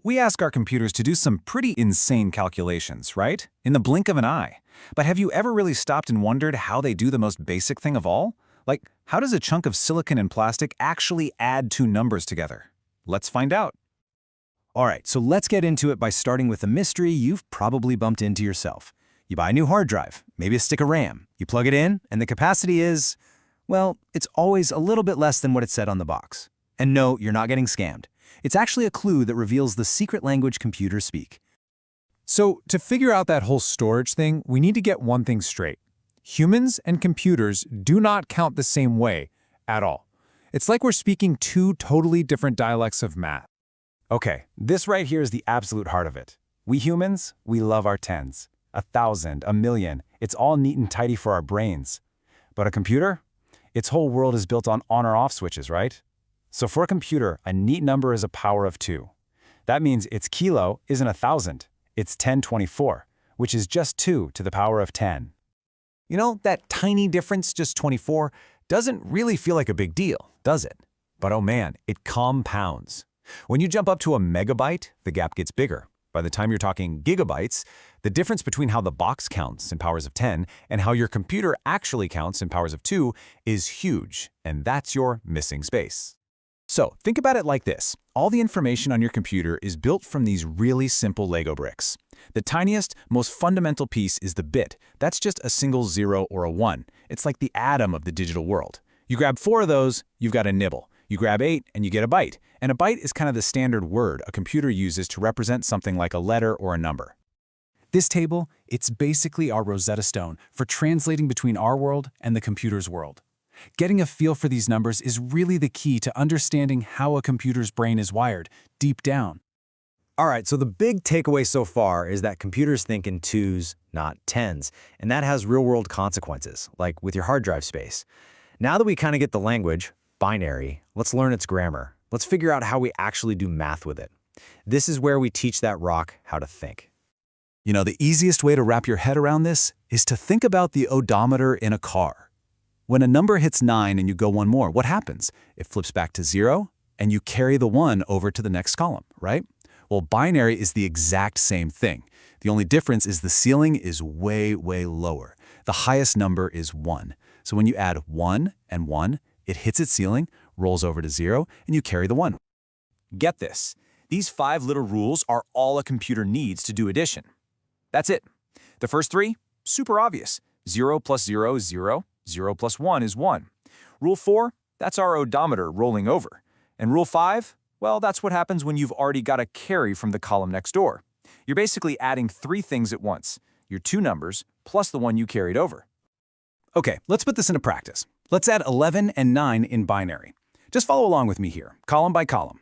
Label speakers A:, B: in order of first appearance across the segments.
A: We ask our computers to do some pretty insane calculations, right? In the blink of an eye. But have you ever really stopped and wondered how they do the most basic thing of all? Like, how does a chunk of silicon and plastic actually add two numbers together? Let's find out.
B: All right, so let's get into it by starting with a mystery you've probably bumped into yourself. You buy a new hard drive, maybe a stick of RAM. You plug it in, and the capacity is, well, it's always a little bit less than what it said on the box. And no, you're not getting scammed. It's actually a clue that reveals the secret language computers speak.
C: So to figure out that whole storage thing, we need to get one thing straight. Humans and computers do not count the same way at all. It's like we're speaking two totally different dialects of math.
A: Okay, this right here is the absolute heart of it. We humans, we love our tens. 1,000, a million, it's all neat and tidy for our brains. But a computer? Its whole world is built on or off switches, right? So for a computer, a neat number is a power of 2. That means its kilo isn't 1,000, it's 1024, which is just 2 to the power of 10.
B: You know, that tiny difference, just 24, doesn't really feel like a big deal, does it? But oh man, it compounds. When you jump up to a megabyte, the gap gets bigger. By the time you're talking gigabytes, the difference between how the box counts in powers of 10 and how your computer actually counts in powers of 2 is huge, and that's your missing space. So think about it like this. All the information on your computer is built from these really simple Lego bricks. The tiniest, most fundamental piece is the bit. That's just a single 0 or a 1. It's like the atom of the digital world. You grab 4 of those, you've got a nibble. You grab 8 and you get a byte. And a byte is kind of the standard word a computer uses to represent something like a letter or a number.
C: This table, it's basically our Rosetta Stone for translating between our world and the computer's world. Getting a feel for these numbers is really the key to understanding how a computer's brain is wired, deep down.
B: All right, so the big takeaway so far is that computers think in 2s, not 10s, and that has real-world consequences, like with your hard drive space. Now that we kind of get the language, binary, let's learn its grammar. Let's figure out how we actually do math with it. This is where we teach that rock how to think.
A: You know, the easiest way to wrap your head around this is to think about the odometer in a car. When a number hits 9 and you go one more, what happens? It flips back to 0, and you carry the 1 over to the next column, right? Well, binary is the exact same thing. The only difference is the ceiling is way, way lower. The highest number is 1. So when you add 1 and 1, it hits its ceiling, rolls over to 0, and you carry the 1.
B: Get this. These 5 little rules are all a computer needs to do addition. That's it. The first 3, super obvious. 0 plus 0 is 0. 0 plus 1 is 1. Rule 4, that's our odometer rolling over. And rule 5, well, that's what happens when you've already got a carry from the column next door. You're basically adding 3 things at once, your 2 numbers plus the one you carried over.
A: Okay, let's put this into practice. Let's add 11 and 9 in binary. Just follow along with me here, column by column.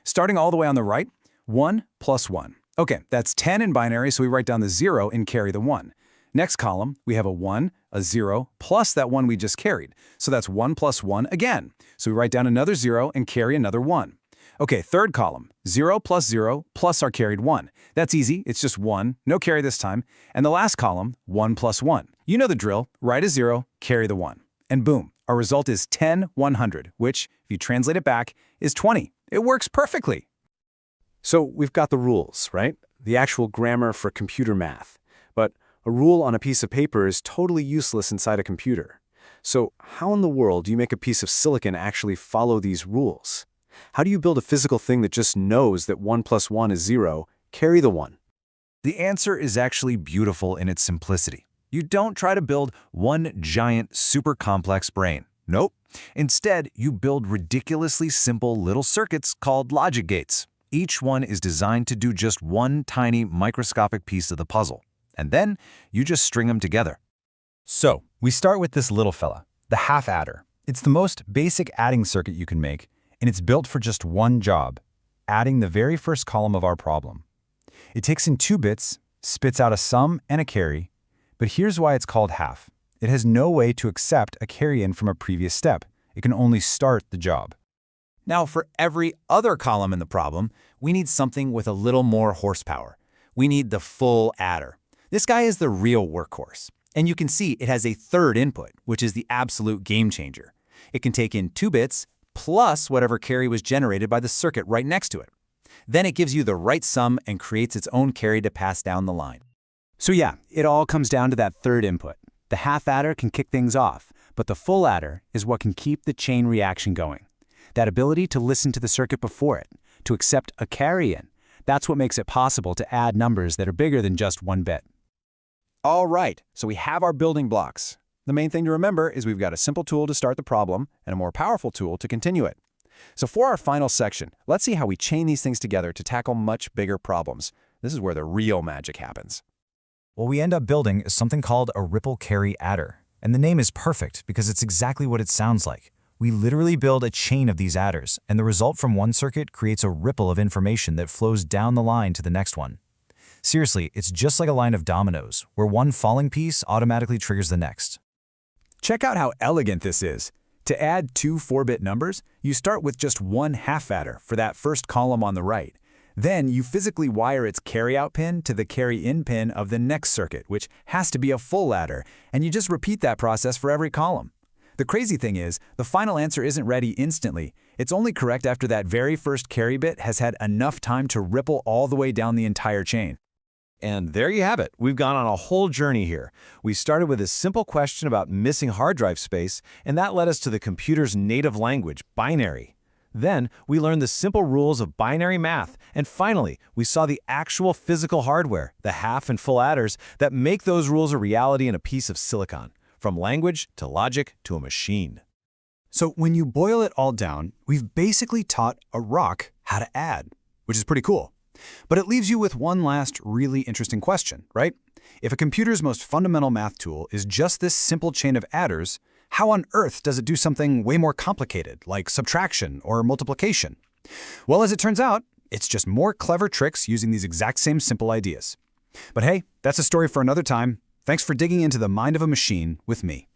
A: Starting all the way on the right, 1 plus 1. Okay, that's 10 in binary, so we write down the 0 and carry the 1. Next column, we have a 1, a 0, plus that 1 we just carried. So that's 1 plus 1 again. So we write down another 0 and carry another 1. Okay, third column, 0 plus our carried 1. That's easy, it's just 1, no carry this time. And the last column, 1 plus 1. You know the drill, write a 0, carry the 1. And boom, our result is 10, 100, which, if you translate it back, is 20. It works perfectly.
D: So we've got the rules, right? The actual grammar for computer math. But a rule on a piece of paper is totally useless inside a computer. So how in the world do you make a piece of silicon actually follow these rules? How do you build a physical thing that just knows that 1 plus 1 is 0, carry the 1?
A: The answer is actually beautiful in its simplicity. You don't try to build one giant, super complex brain. Nope. Instead, you build ridiculously simple little circuits called logic gates. Each one is designed to do just one tiny microscopic piece of the puzzle. And then you just string them together.
B: So we start with this little fella, the half adder. It's the most basic adding circuit you can make, and it's built for just one job, adding the very first column of our problem. It takes in 2 bits, spits out a sum and a carry, but here's why it's called half. It has no way to accept a carry in from a previous step. It can only start the job. Now, for every other column in the problem, we need something with a little more horsepower. We need the full adder. This guy is the real workhorse. And you can see it has a third input, which is the absolute game changer. It can take in 2 bits plus whatever carry was generated by the circuit right next to it. Then it gives you the right sum and creates its own carry to pass down the line.
E: So yeah, it all comes down to that third input. The half adder can kick things off, but the full adder is what can keep the chain reaction going. That ability to listen to the circuit before it, to accept a carry in, that's what makes it possible to add numbers that are bigger than just one bit.
A: All right, so we have our building blocks. The main thing to remember is we've got a simple tool to start the problem and a more powerful tool to continue it. So for our final section, let's see how we chain these things together to tackle much bigger problems. This is where the real magic happens.
B: What we end up building is something called a ripple carry adder. And the name is perfect because it's exactly what it sounds like. We literally build a chain of these adders, and the result from one circuit creates a ripple of information that flows down the line to the next one. Seriously, it's just like a line of dominoes, where one falling piece automatically triggers the next.
A: Check out how elegant this is. To add two 4-bit numbers, you start with just one half adder for that first column on the right. Then you physically wire its carry-out pin to the carry-in pin of the next circuit, which has to be a full adder, and you just repeat that process for every column. The crazy thing is, the final answer isn't ready instantly. It's only correct after that very first carry bit has had enough time to ripple all the way down the entire chain.
F: And there you have it. We've gone on a whole journey here. We started with a simple question about missing hard drive space, and that led us to the computer's native language, binary. Then, we learned the simple rules of binary math, and finally, we saw the actual physical hardware, the half and full adders, that make those rules a reality in a piece of silicon, from language to logic to a machine.
E: So when you boil it all down, we've basically taught a rock how to add, which is pretty cool. But it leaves you with one last really interesting question, right? If a computer's most fundamental math tool is just this simple chain of adders, how on earth does it do something way more complicated, like subtraction or multiplication? Well, as it turns out, it's just more clever tricks using these exact same simple ideas. But hey, that's a story for another time. Thanks for digging into the mind of a machine with me.